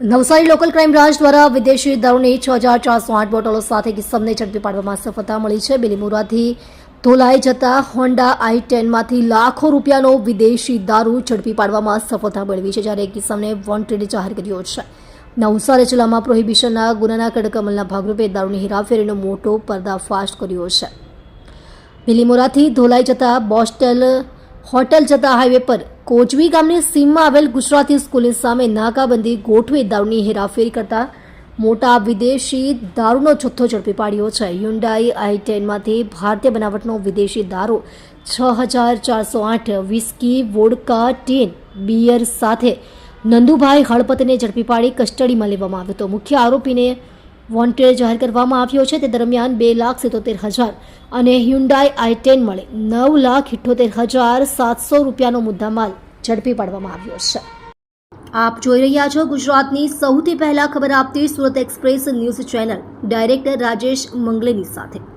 Navsari local crime branch દ્વારા વિદેશી દારૂની 6,408 બોટલો સાથે કિસ્સાને ઝડપી પાડવામાં સફળતા મળી છે. બિલીમોરાથી ધોલાઈ જતા હોન્ડા i10માંથી લાખો રૂપિયાનો વિદેશી દારૂ ઝડપી પાડવામાં સફળતા મેળવી છે, જ્યારે એક કિસ્સાને વોન્ટેડ જાહેર કર્યો છે. નવસારી જિલ્લામાં પ્રોહિબિશનના ગુનાના કડક અમલના ભાગરૂપે દારૂની હેરાફેરીનો મોટો પર્દાફાશ કર્યો છે. બિલીમોરાથી ધોલાઈ જતા બોસ્ટલ હોટલ જતા હાઈવે પર કોચવી ગામની સીમમાં આવેલ ગુજરાતી સ્કૂલની સામે નાકાબંધી ગોઠવી દારૂની હેરાફેરી કરતા મોટા વિદેશી દારૂનો જથ્થો ઝડપી પાડ્યો છે. હ્યુન્ડાઈ i10માંથી ભારતીય બનાવટનો વિદેશી દારૂ 6,408 વિસ્કી, વોડકા, ટીન, બિયર સાથે નંદુભાઈ હળપતને ઝડપી પાડી કસ્ટડીમાં લેવામાં આવ્યો હતો. મુખ્ય આરોપીને વોન્ટેડ જાહેર કરવામાં આવ્યો છે. તે દરમિયાન 2,77,000 અને હ્યુન્ડાઈ i10 મળે 9,78,700 રૂપિયાનો મુદ્દામાલ ઝડપી પાડવામાં આવ્યો છે. આપ જોઈ રહ્યા છો ગુજરાતની સૌથી પહેલા ખબર આપતી Surat express news channel director Rajesh Mangleni સાથે.